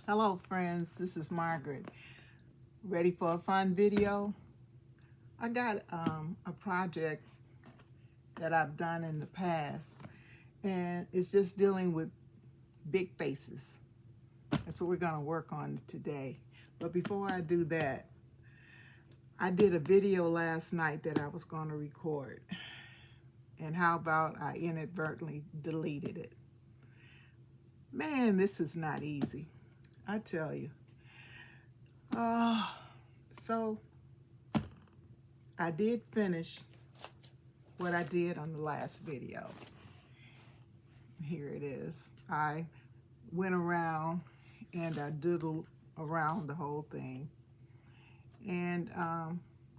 Hello friends, this is Margaret. Ready for a fun video? I got a project that I've done in the past, and it's just dealing with big faces. That's what we're going to work on today. But before I do that, I did a video last night that I was going to record, and how about I inadvertently deleted it. Man, this is not easy, I tell you. So I did finish what I did on the last video. Here it is. I went around and I doodled around the whole thing. And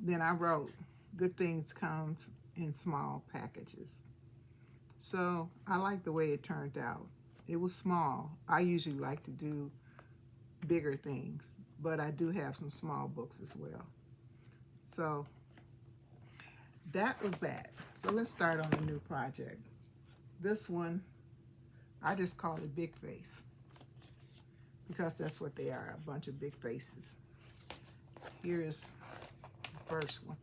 then I wrote, good things comes in small packages. So I like the way it turned out. It was small. I usually like to do bigger things, but I do have some small books as well. So that was that. So let's start on a new project. This one, I just call it Big Face, because that's what they are, a bunch of big faces. Here's the first one.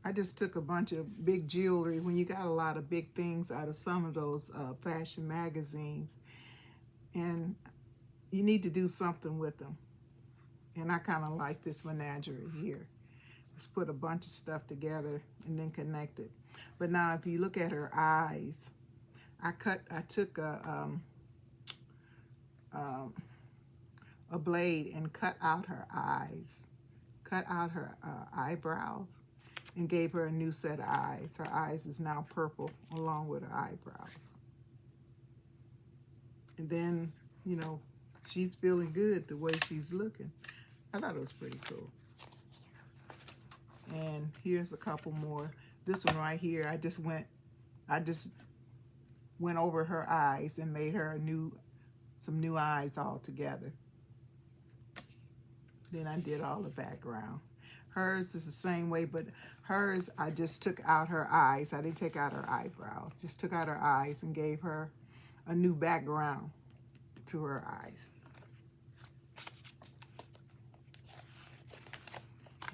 I just took a bunch of big jewelry. When you got a lot of big things out of some of those fashion magazines, and you need to do something with them. And I kind of like this menagerie here. Just put a bunch of stuff together and then connect it. But now if you look at her eyes, I took a blade and cut out her eyes, cut out her eyebrows, and gave her a new set of eyes. Her eyes is now purple along with her eyebrows. And then, you know, she's feeling good the way she's looking. I thought it was pretty cool. And here's a couple more. This one right here, I just went over her eyes and made her some new eyes all together. Then I did all the background. Hers is the same way, but hers, I just took out her eyes. I didn't take out her eyebrows. Just took out her eyes and gave her a new background to her eyes.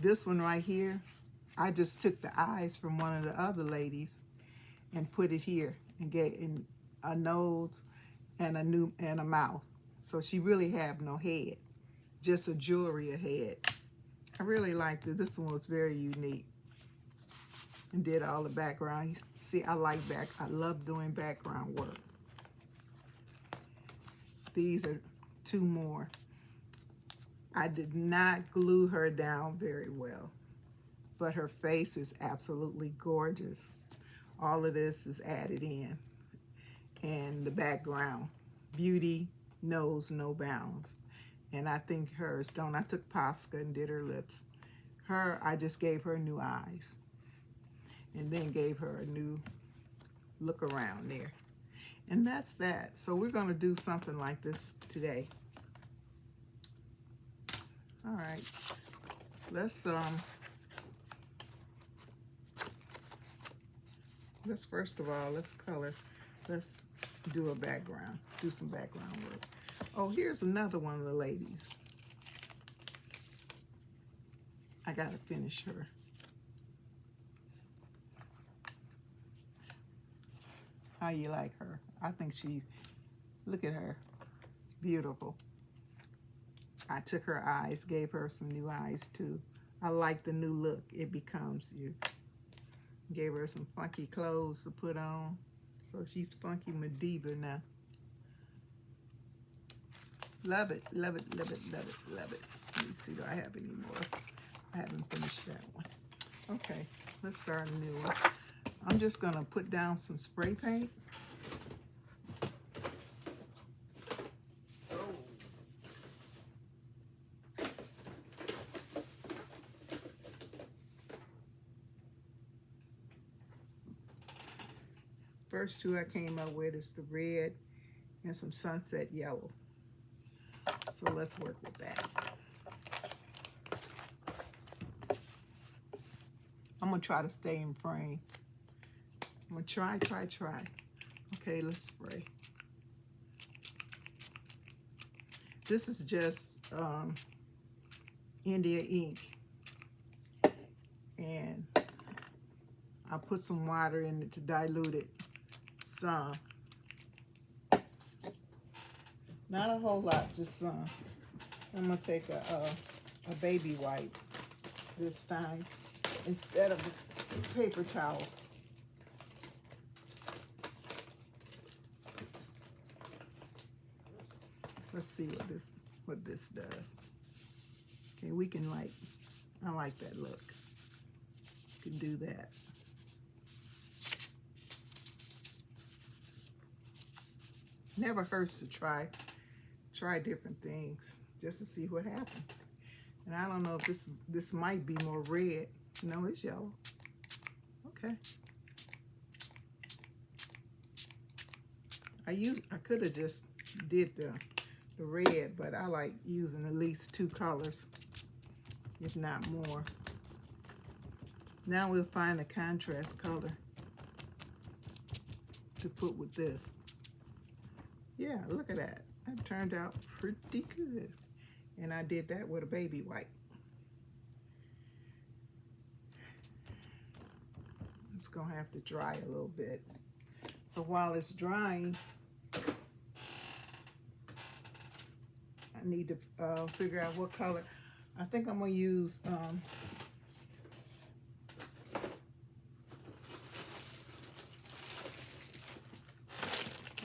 This one right here, I just took the eyes from one of the other ladies and put it here and gave a nose and a mouth. So she really have no head, just a jewelry head. I really liked it. This one was very unique. And did all the background. See, I love doing background work. These are two more. I did not glue her down very well, but her face is absolutely gorgeous. All of this is added in. And the background, beauty knows no bounds. And I think hers don't. I took Posca and did her lips. Her, I just gave her new eyes. And then gave her a new look around there. And that's that. So we're going to do something like this today. All right. Let's first of all, let's color. Let's do a background. Do some background work. Oh, here's another one of the ladies. I got to finish her. How you like her? I think look at her. It's beautiful. I took her eyes, gave her some new eyes too. I like the new look it becomes you. Gave her some funky clothes to put on. So she's funky Medieval now. Love it, love it, love it, love it, love it. Let me see, do I have any more? I haven't finished that one. Okay, let's start a new one. I'm just gonna put down some spray paint. First two I came up with is the red and some sunset yellow. So let's work with that. I'm gonna try to stay in frame. I'm gonna try. Okay, let's spray. This is just India ink, and I put some water in it to dilute it some. Not a whole lot, just some. I'm gonna take a baby wipe this time instead of a paper towel. Let's see what this does. Okay, we can I like that look. You can do that. Never hurts to try different things just to see what happens. And I don't know if this might be more red. No, it's yellow. Okay. I could have just did the red, but I like using at least 2 colors, if not more. Now we'll find a contrast color to put with this. Yeah, look at that. That turned out pretty good. And I did that with a baby wipe. It's gonna have to dry a little bit. So while it's drying, I need to figure out what color. I think I'm gonna use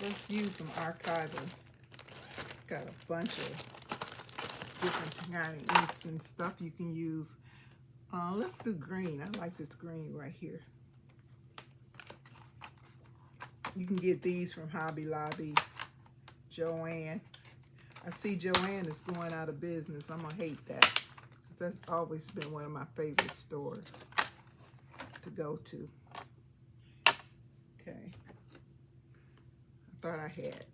let's use some Archival. Got a bunch of different kind of inks and stuff you can use. Let's do green. I like this green right here. You can get these from Hobby Lobby, Joann. I see Joann is going out of business. I'm gonna hate that, because that's always been one of my favorite stores to go to. Okay. I thought I had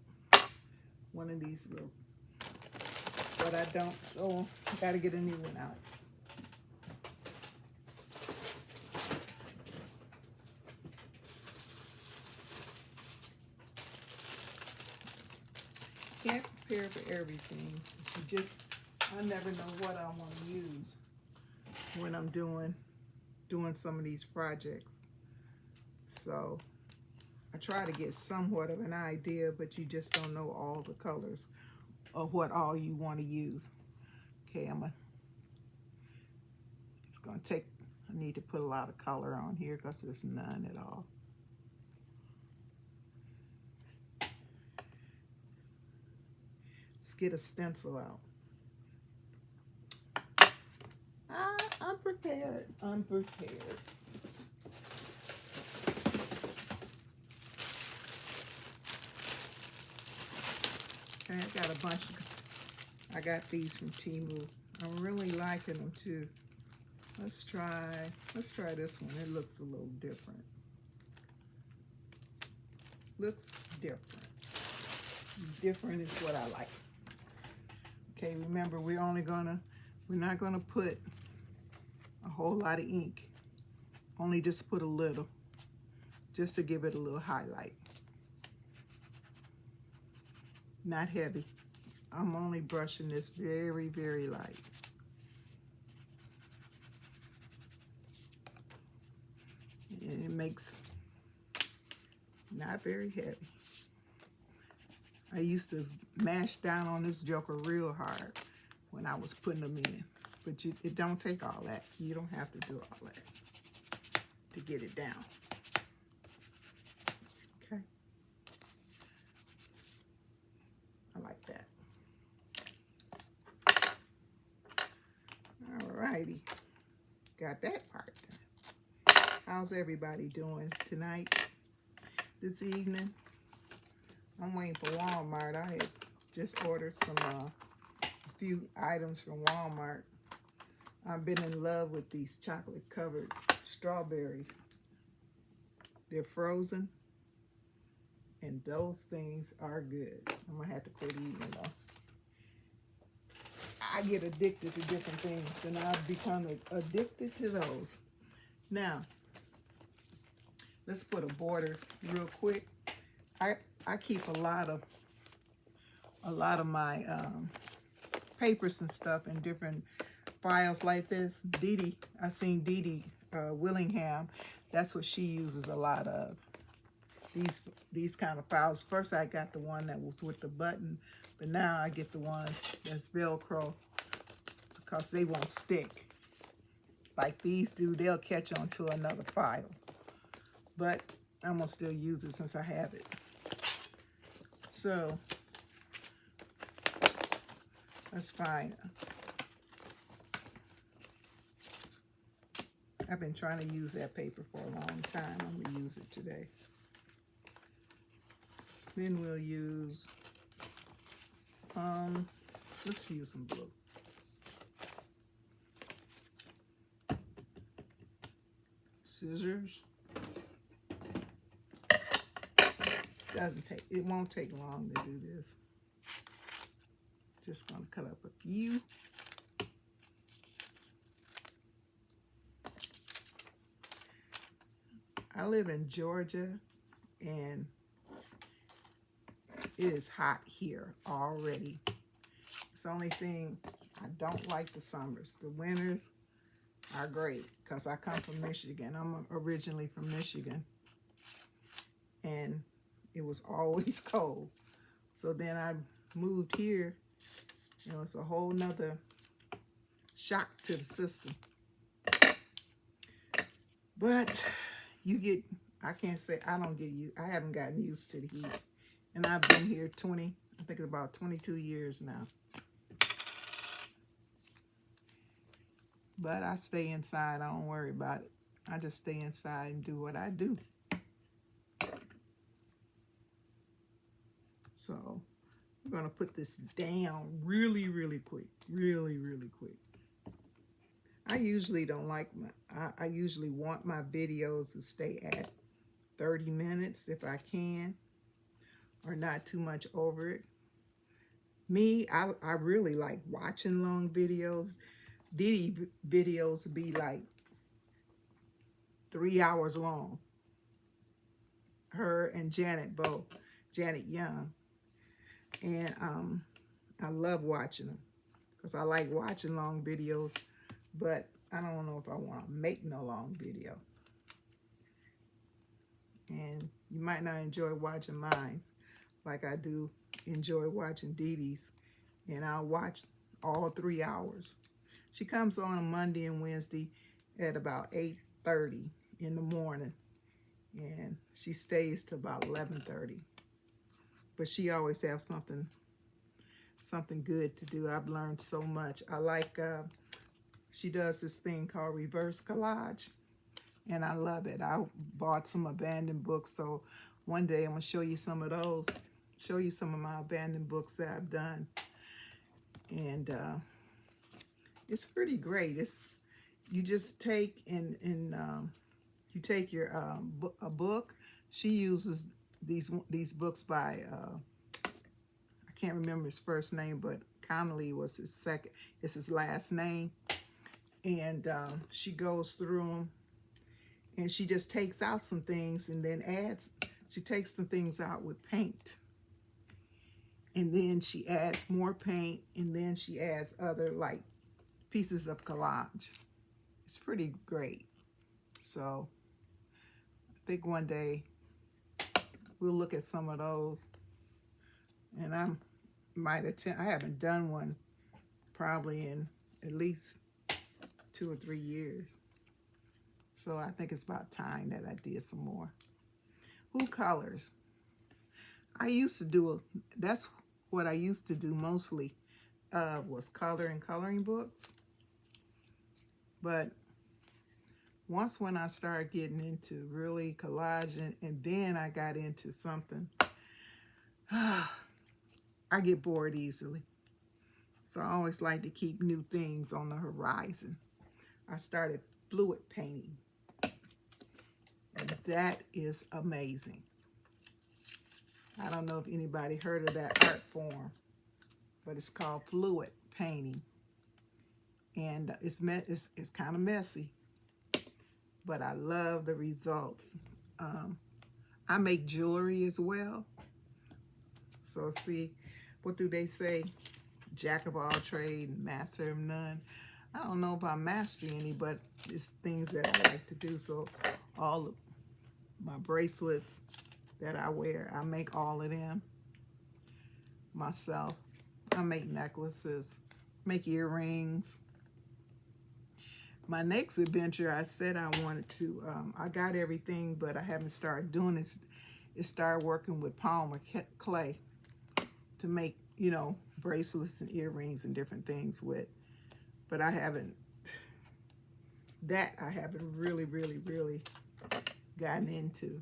one of these little, but I don't, so I gotta get a new one out. Can't prepare for everything. I never know what I want to use when I'm doing some of these projects. So I try to get somewhat of an idea, but you just don't know all the colors or what all you want to use. Okay, I need to put a lot of color on here because there's none at all. Let's get a stencil out. I'm prepared. I'm prepared. Okay, I got a bunch. I got these from Temu. I'm really liking them too. Let's try this one. It looks a little different. Looks different. Different is what I like. Okay, remember we're not gonna put a whole lot of ink. Only just put a little, just to give it a little highlight. Not heavy. I'm only brushing this very, very light. And it makes not very heavy. I used to mash down on this joker real hard when I was putting them in. But it don't take all that. You don't have to do all that to get it down. Okay. I like that. All righty. Got that part done. How's everybody doing tonight, this evening? I'm waiting for Walmart. I had just ordered a few items from Walmart. I've been in love with these chocolate covered strawberries. They're frozen, and those things are good. I'm gonna have to quit eating them though. I get addicted to different things, and I've become addicted to those. Now, let's put a border real quick. I keep a lot of my papers and stuff in different files like this. Dee Dee, I seen Dee Dee Willingham. That's what she uses a lot of. These kind of files. First I got the one that was with the button, but now I get the ones that's Velcro because they won't stick. Like these do, they'll catch on to another file. But I'm gonna still use it since I have it. So that's fine. I've been trying to use that paper for a long time. I'm gonna use it today. Then we'll use, let's use some blue. Scissors. It won't take long to do this. Just gonna cut up a few. I live in Georgia and it is hot here already. It's the only thing I don't like the summers. The winters are great because I come from Michigan. I'm originally from Michigan. And it was always cold. So then I moved here. You know, it's a whole nother shock to the system. But you get, I can't say I don't get used, I haven't gotten used to the heat. And I've been here I think it's about 22 years now. But I stay inside, I don't worry about it. I just stay inside and do what I do. So I'm gonna put this down really, really quick, really, really quick. I usually don't like I usually want my videos to stay at 30 minutes if I can, or not too much over it. Me, I really like watching long videos. Dee Dee videos be like 3 hours long. Her and Janet both, Janet Young. And I love watching them because I like watching long videos, but I don't know if I want to make no long video. And you might not enjoy watching mine like I do enjoy watching Dee Dee's, and I'll watch all 3 hours. She comes on a Monday and Wednesday at about 8:30 in the morning, and she stays to about 11:30. But she always has something good to do. I've learned so much. I like, she does this thing called reverse collage, and I love it. I bought some abandoned books, so one day I'm gonna show you some of those, show you some of my abandoned books that I've done. And it's pretty great. You just take you take your a book. She uses these books by I can't remember his first name, but Connolly was his last name. And she goes through them, and she just takes out some things and then she takes some things out with paint. And then she adds more paint, and then she adds other like pieces of collage. It's pretty great. So I think one day we'll look at some of those, and I might attempt. I haven't done one probably in at least 2 or 3 years. So I think it's about time that I did some more. Who colors? I used to do that's what I used to do mostly, was coloring books. But once when I started getting into really collaging, and then I got into something, I get bored easily. So I always like to keep new things on the horizon. I started fluid painting, and that is amazing. I don't know if anybody heard of that art form, but it's called fluid painting. And it's kind of messy, but I love the results. I make jewelry as well. So see, what do they say? Jack of all trade, master of none. I don't know if I master any, but it's things that I like to do. So all of my bracelets that I wear, I make all of them myself. I make necklaces, make earrings. My next adventure, I said I wanted to, I got everything, but I haven't started doing it. It started working with Palmer clay to make, you know, bracelets and earrings and different things with. But I haven't really, really, really gotten into.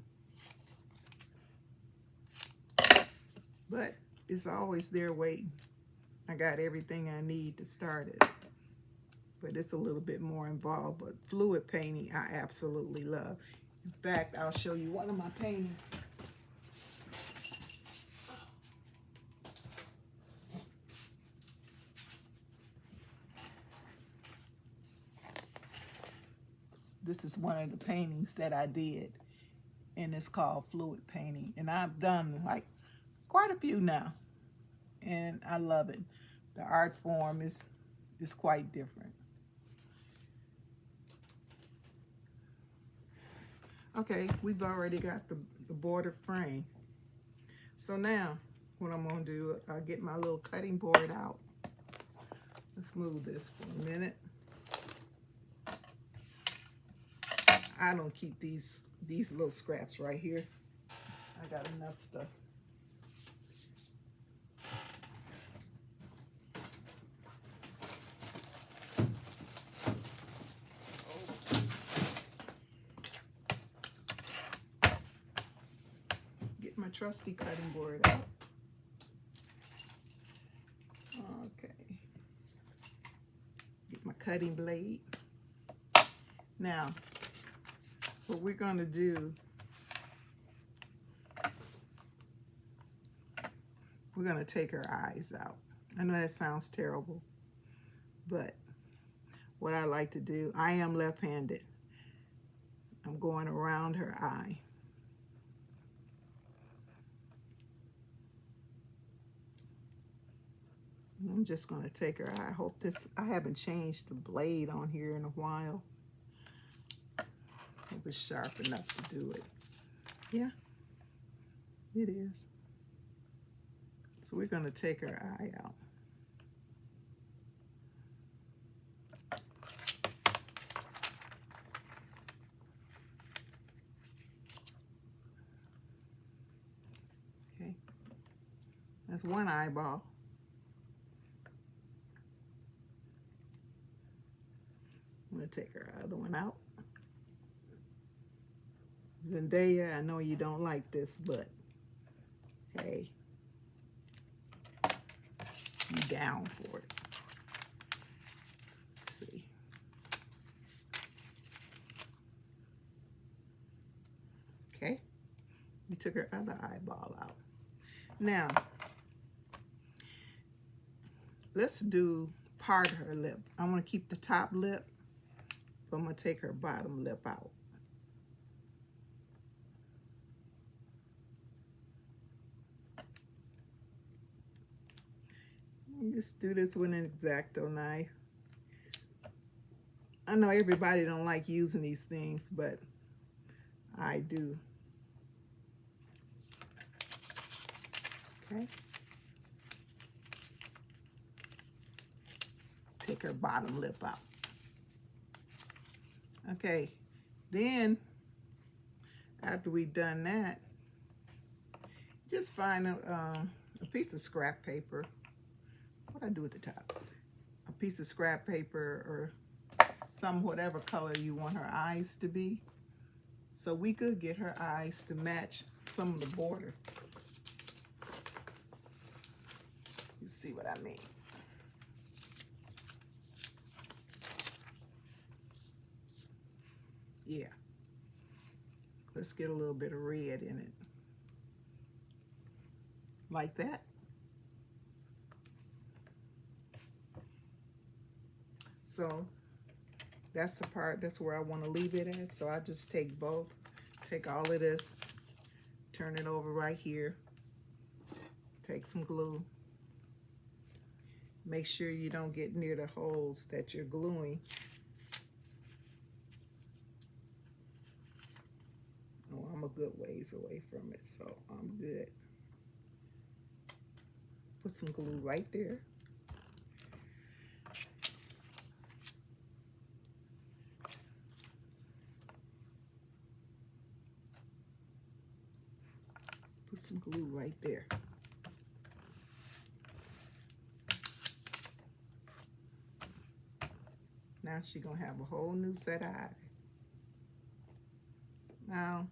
But it's always there waiting. I got everything I need to start it. But it's a little bit more involved. But fluid painting, I absolutely love. In fact, I'll show you one of my paintings. This is one of the paintings that I did, and it's called fluid painting. And I've done like quite a few now, and I love it. The art form is quite different. Okay, we've already got the border frame. So now what I'm gonna do, I'll get my little cutting board out. Let's move this for a minute. I don't keep these little scraps right here. I got enough stuff. Get my trusty cutting board out. Okay. Get my cutting blade. Now, what we're going to do, we're going to take her eyes out. I know that sounds terrible, but what I like to do, I am left-handed. I'm going around her eye. I'm just going to take her eye. I hope this, I haven't changed the blade on here in a while. It was sharp enough to do it. Yeah, it is. So we're going to take her eye out. Okay, that's one eyeball. I'm going to take her other one out. Zendaya, I know you don't like this, but hey, you down for it. Let's see. Okay, we took her other eyeball out. Now, let's do part of her lip. I want to keep the top lip, but I'm going to take her bottom lip out. Just do this with an X-Acto knife. I know everybody don't like using these things, but I do. Okay. Take her bottom lip out. Okay, then after we've done that, just find a piece of scrap paper. What do I do with the top? A piece of scrap paper or some whatever color you want her eyes to be. So we could get her eyes to match some of the border. You see what I mean? Yeah. Let's get a little bit of red in it. Like that. So that's the part, that's where I want to leave it at. So I just take both, take all of this, turn it over right here. Take some glue. Make sure you don't get near the holes that you're gluing. Oh, I'm a good ways away from it, so I'm good. Put some glue right there. Put some glue right there. Now she's gonna have a whole new set of eyes. Now,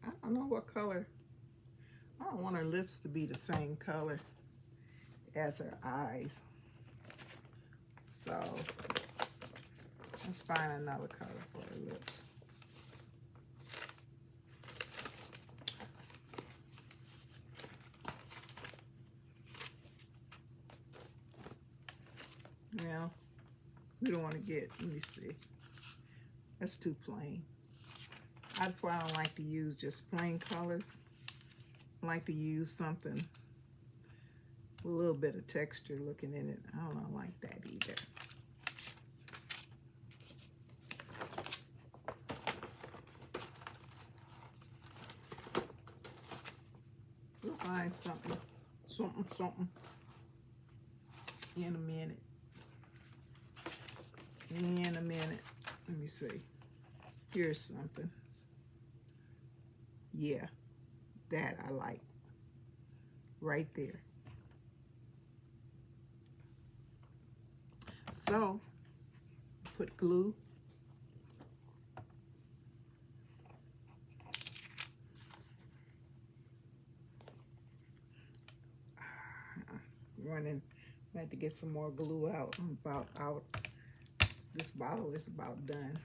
I don't know what color. I don't want her lips to be the same color as her eyes. So let's find another color for her lips. Now, we don't want to get, let me see. That's too plain. That's why I don't like to use just plain colors. I like to use something with a little bit of texture looking in it. I don't like that either. We'll find something in a minute. In a minute. Let me see. Here's something. Yeah, that I like. Right there. So, put glue. Running. I have to get some more glue out. I'm about out. This bottle is about done.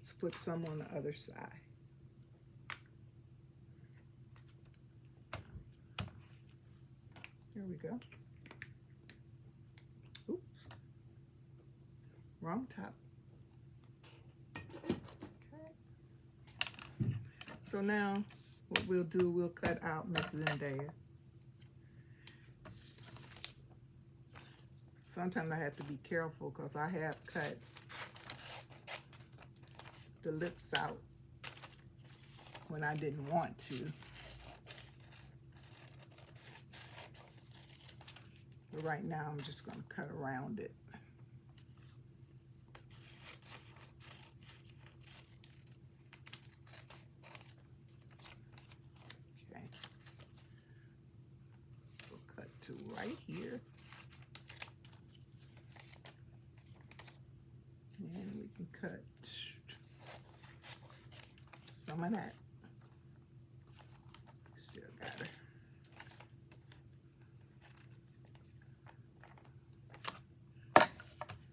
Let's put some on the other side. Here we go. Oops. Wrong top. Okay. So now what we'll do, we'll cut out Miss Zendaya. Sometimes I have to be careful because I have cut the lips out when I didn't want to. But right now I'm just going to cut around it. Okay. We'll cut to right here. And we can cut some of that. Still got it.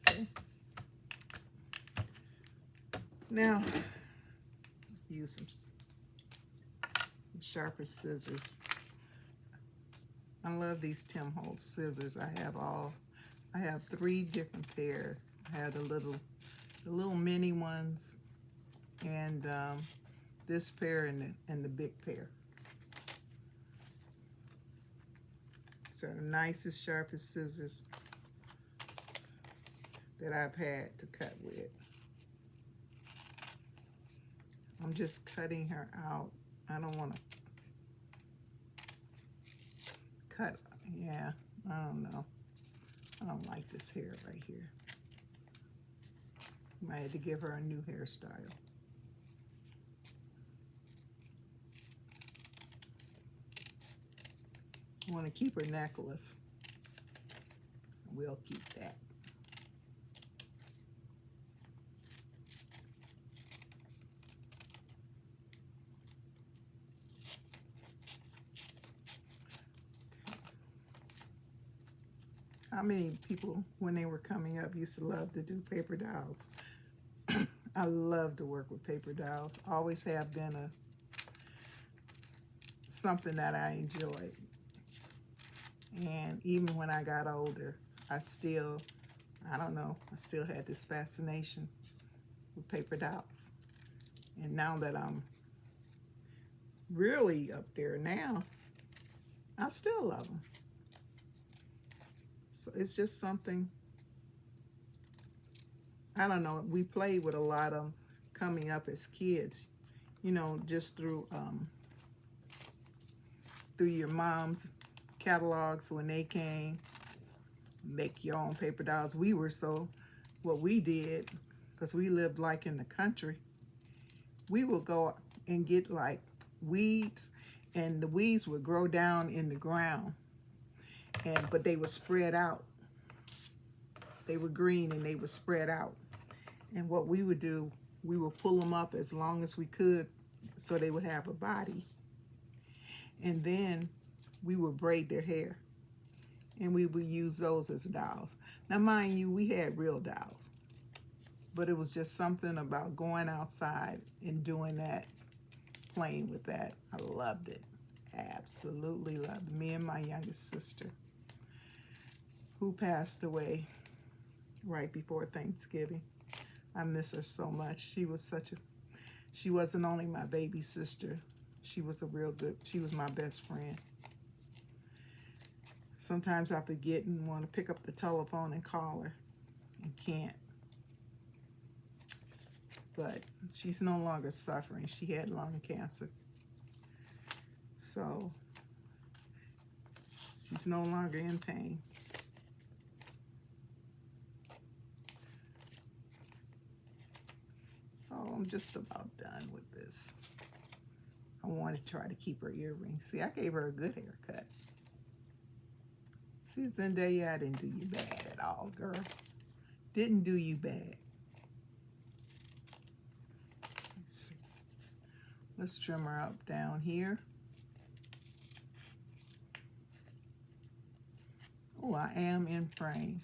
Okay. Now, use some sharper scissors. I love these Tim Holtz scissors. I have 3 different pairs. I have the little mini ones, and this pair and the big pair. So the nicest, sharpest scissors that I've had to cut with. I'm just cutting her out. I don't want to cut, yeah, I don't know. I don't like this hair right here. Might have to give her a new hairstyle. I want to keep her necklace. We'll keep that. How many people, when they were coming up, used to love to do paper dolls? I love to work with paper dolls. Always have been something that I enjoyed. And even when I got older, I still had this fascination with paper dolls. And now that I'm really up there now. I still love them. So it's just something, I don't know, we played with a lot of them coming up as kids, you know, just through your mom's catalogs when they came, make your own paper dolls. What we did, because we lived like in the country, we would go and get like weeds, and the weeds would grow down in the ground, but they would spread out. They were green and they would spread out. And what we would do, we would pull them up as long as we could so they would have a body. And then we would braid their hair. And we would use those as dolls. Now, mind you, we had real dolls. But it was just something about going outside and doing that, playing with that. I loved it. Absolutely loved it. Me and my youngest sister, who passed away right before Thanksgiving. I miss her so much. She wasn't only my baby sister. She was she was my best friend. Sometimes I forget and want to pick up the telephone and call her and can't. But she's no longer suffering. She had lung cancer. So she's no longer in pain. So I'm just about done with this. I want to try to keep her earrings. See, I gave her a good haircut. See, Zendaya, I didn't do you bad at all, girl. Didn't do you bad. Let's see. Let's trim her up down here. Oh, I am in frame.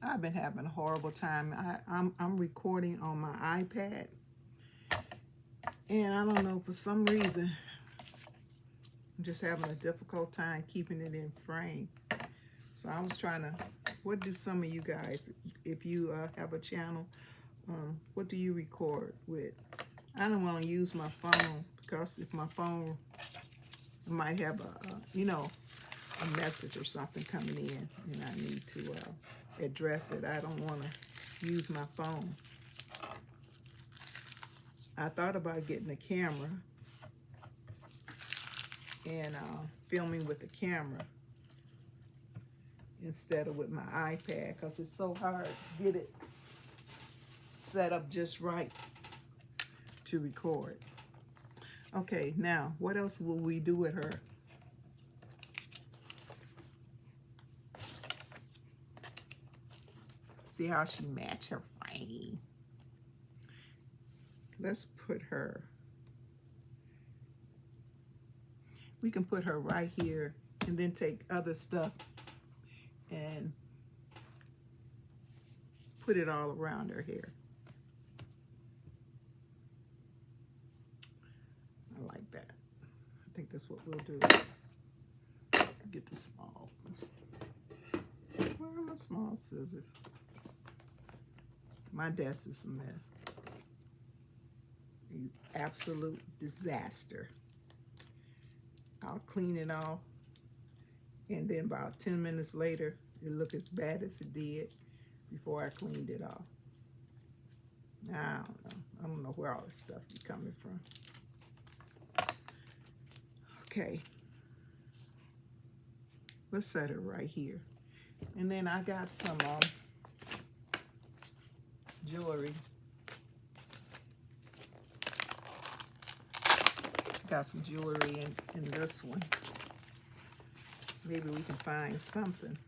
I've been having a horrible time. I'm recording on my iPad. And I don't know, for some reason, I'm just having a difficult time keeping it in frame. So I was trying to, what do some of you guys, if you have a channel, what do you record with? I don't want to use my phone, because if my phone might have a message or something coming in and I need to address it. I don't want to use my phone. I thought about getting a camera and filming with the camera instead of with my iPad, because it's so hard to get it set up just right to record. Okay, now what else will we do with her? See how she matched her frame. Let's put her, we can put her right here and then take other stuff and put it all around her hair. I like that. I think that's what we'll do. Get the small ones. Where are my small scissors? My desk is a mess. Absolute disaster. I'll clean it off, and then about 10 minutes later, it looked as bad as it did before I cleaned it off. I don't know. I don't know where all this stuff is coming from. Okay. Let's set her right here. And then I got some jewelry. Got some jewelry in this one. Maybe we can find something.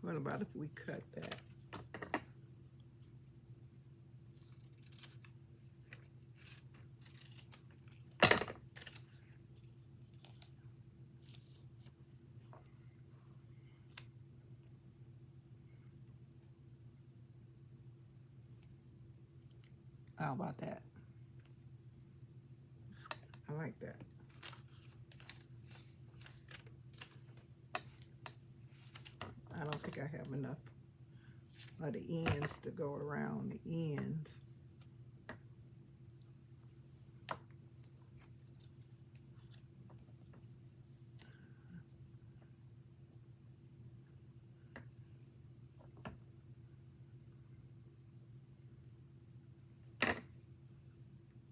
What about if we cut that? How about that? I like that. I have enough of the ends to go around the ends.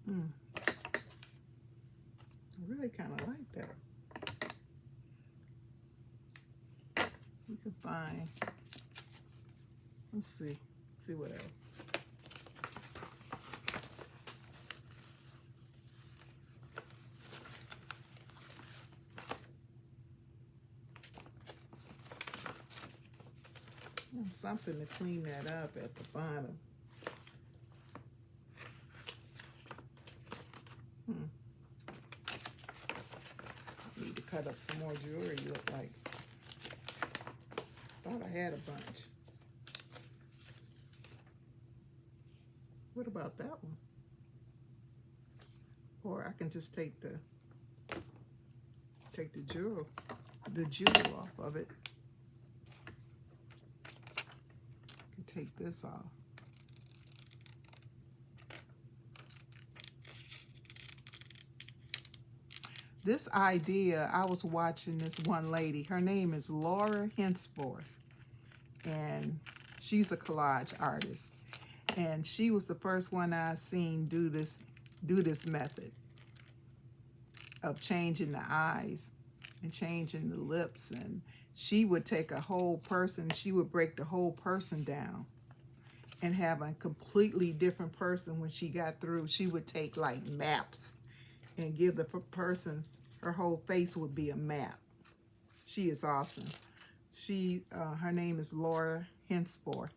I really kind of like that. You can find, let's see what else. And something to clean that up at the bottom. Need to cut up some more jewelry, look like. Thought I had a bunch. What about that one? Or I can just take the jewel off of it. I can take this off. This idea, I was watching this one lady. Her name is Laura Henceforth, and she's a collage artist. And she was the first one I seen do this method of changing the eyes and changing the lips. And she would take a whole person, she would break the whole person down and have a completely different person when she got through. She would take like maps and give the person, her whole face would be a map. She is awesome. Her name is Laura Henceforth.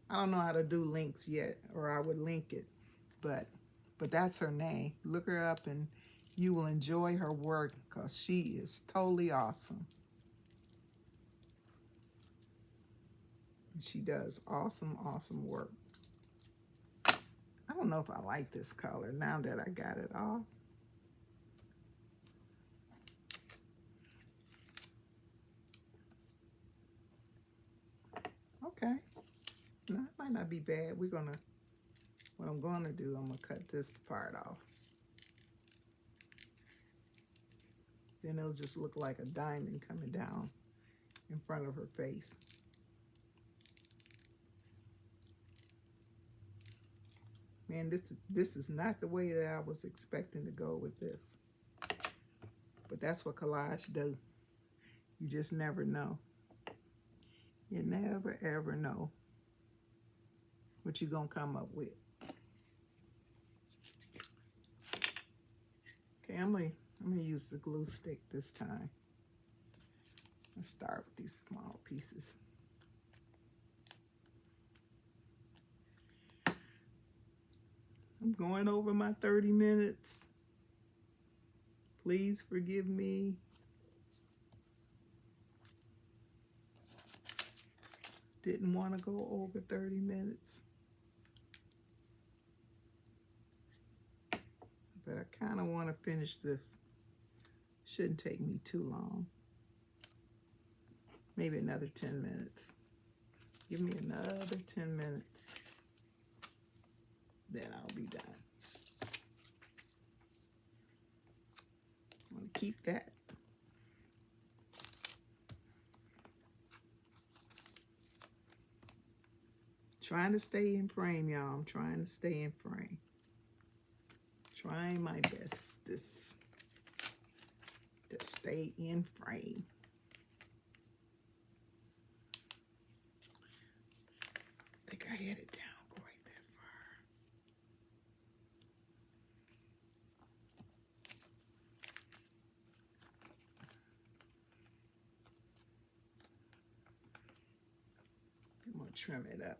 I don't know how to do links yet, or I would link it, but that's her name. Look her up and you will enjoy her work because she is totally awesome. And she does awesome, awesome work. I don't know if I like this color now that I got it off. Okay. No, it might not be bad. What I'm gonna do, I'm gonna cut this part off. Then it'll just look like a diamond coming down in front of her face. Man, this is not the way that I was expecting to go with this. But that's what collage do. You just never know. You never ever know what you're gonna come up with. Okay, I'm gonna use the glue stick this time. Let's start with these small pieces. I'm going over my 30 minutes. Please forgive me. Didn't want to go over 30 minutes. But I kind of want to finish this. Shouldn't take me too long. Maybe another 10 minutes. Give me another 10 minutes. Then I'll be done. I'm going to keep that. Trying to stay in frame, y'all. I'm trying to stay in frame. Trying my best to stay in frame. I think I had it down quite that far. I'm going to trim it up.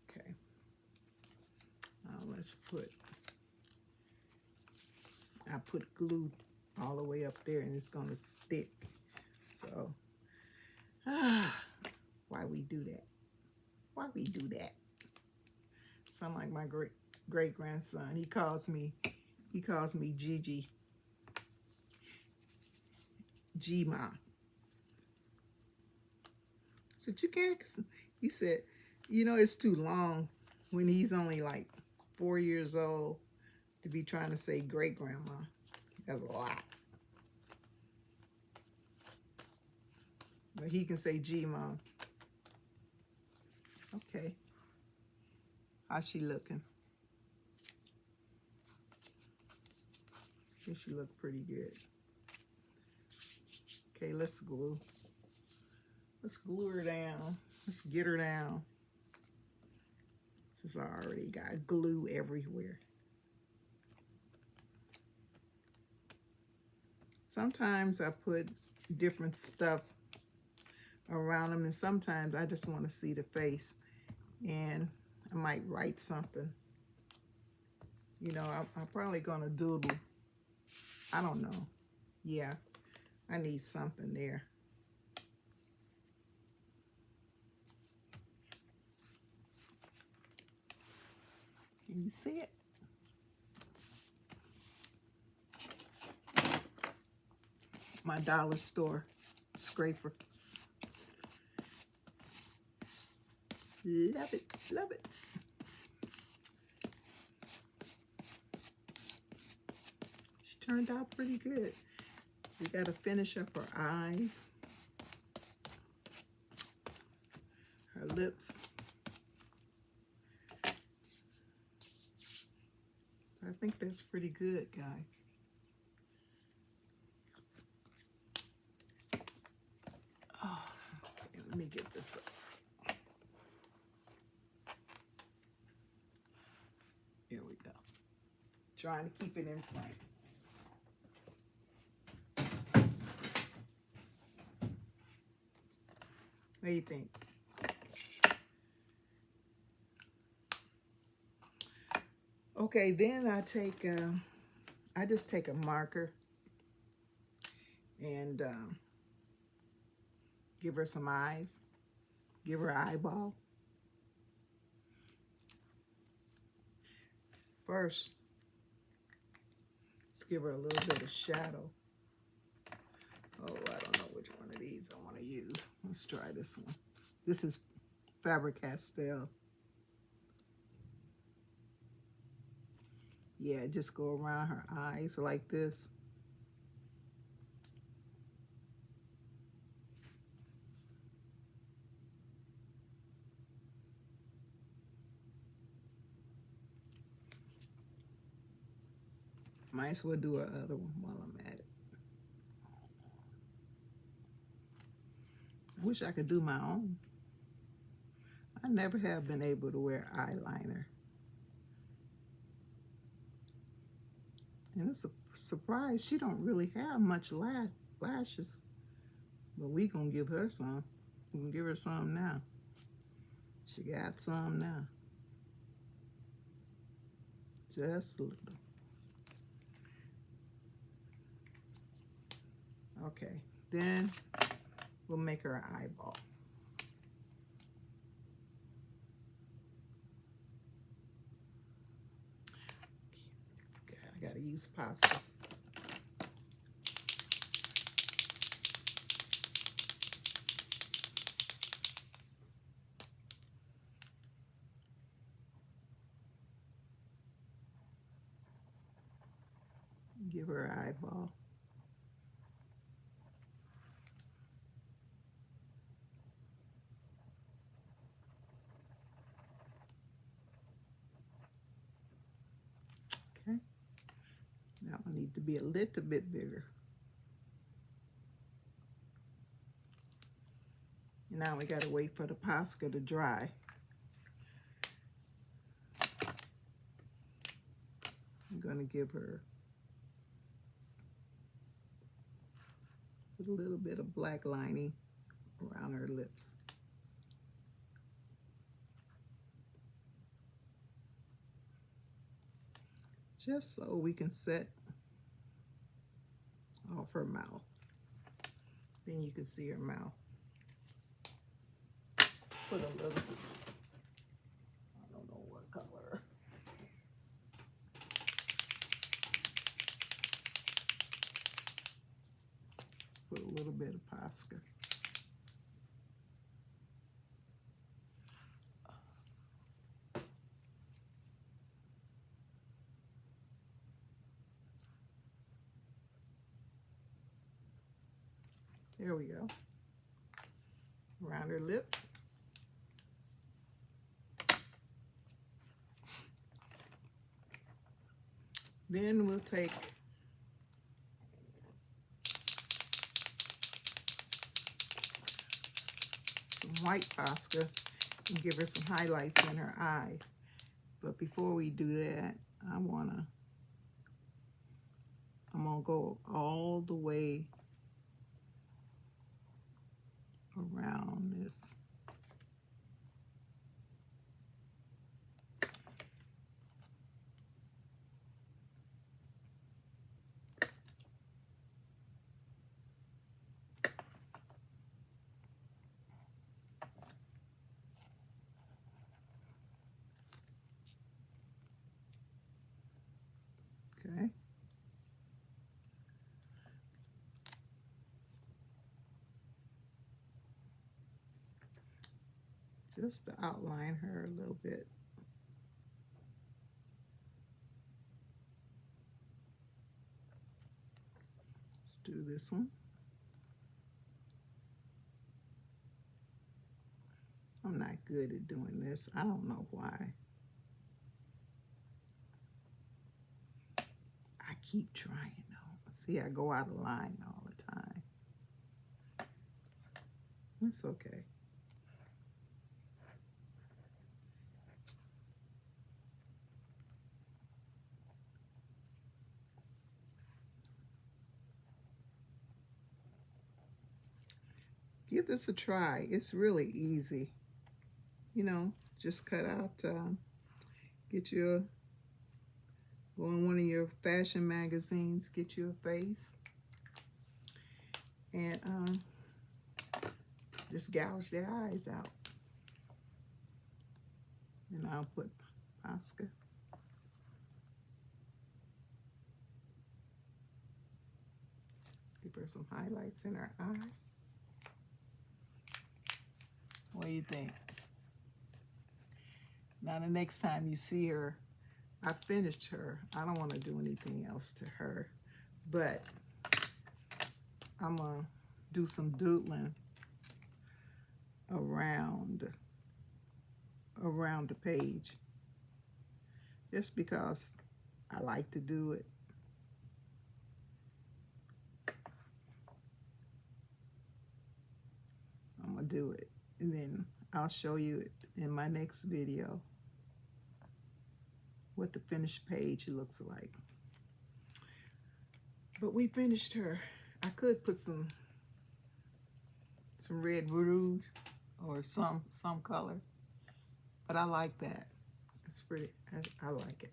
Okay. Now let's I put glue all the way up there and it's going to stick. So, why we do that? Why we do that? Sound like my great grandson. He calls me Gigi. G-Ma. said, you can't. He said, you know, it's too long when he's only like 4 years old to be trying to say great grandma. That's a lot. But he can say G Mom. Okay. How's she looking? I think she looked pretty good. Okay, let's glue. Let's glue her down. Let's get her down. Since I already got glue everywhere. Sometimes I put different stuff around them, and sometimes I just want to see the face, and I might write something. You know, I'm probably gonna doodle. I don't know. Yeah, I need something there. Can you see it? My dollar store scraper. Love it, love it. She turned out pretty good. We got to finish up her eyes, her lips. I think that's pretty good, guys. Oh, okay, let me get this up. Here we go. Trying to keep it in front. What do you think? Okay, then I just take a marker and give her some eyes, give her an eyeball. First, let's give her a little bit of shadow. Oh, I don't know which one of these I want to use. Let's try this one. This is Faber-Castell. Yeah, just go around her eyes like this. Might as well do her other one while I'm at it. I wish I could do my own. I never have been able to wear eyeliner. And it's a surprise, she don't really have much lashes. But we gonna give her some. We gonna give her some now. She got some now. Just a little. Okay, then we'll make her an eyeball. Okay, I gotta use pasta. Give her an eyeball. Okay. That one needs to be a little bit bigger. Now we gotta wait for the Posca to dry. I'm gonna give her a little bit of black lining around her lips. Just so we can set off her mouth. Then you can see her mouth. Put a little, I don't know what color. Let's put a little bit of Posca. There we go. Around her lips. Then we'll take some white Posca and give her some highlights in her eye. But before we do that, I'm gonna go all the way around this. Okay. Just to outline her a little bit. Let's do this one. I'm not good at doing this. I don't know why. I keep trying though. See, I go out of line all the time. It's okay. Give this a try. It's really easy. You know, just cut out, get you go in one of your fashion magazines, get you a face, and just gouge their eyes out. And I'll put Posca. Give her some highlights in her eye. What do you think? Now the next time you see her, I finished her. I don't want to do anything else to her, but I'm gonna do some doodling around the page, just because I like to do it. I'm gonna do it, and then I'll show you it in my next video what the finished page looks like. But we finished her. I could put some red rouge or some color, but I like that. It's pretty. I like it.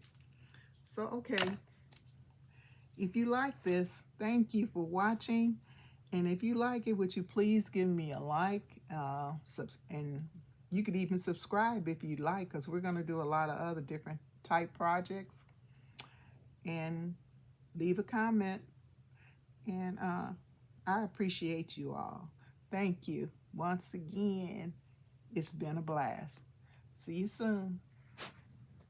So okay, if you like this, thank you for watching. And if you like it, would you please give me a like, and you could even subscribe if you'd like, because we're going to do a lot of other different type projects. And leave a comment. And I appreciate you all. Thank you once again. It's been a blast. See you soon.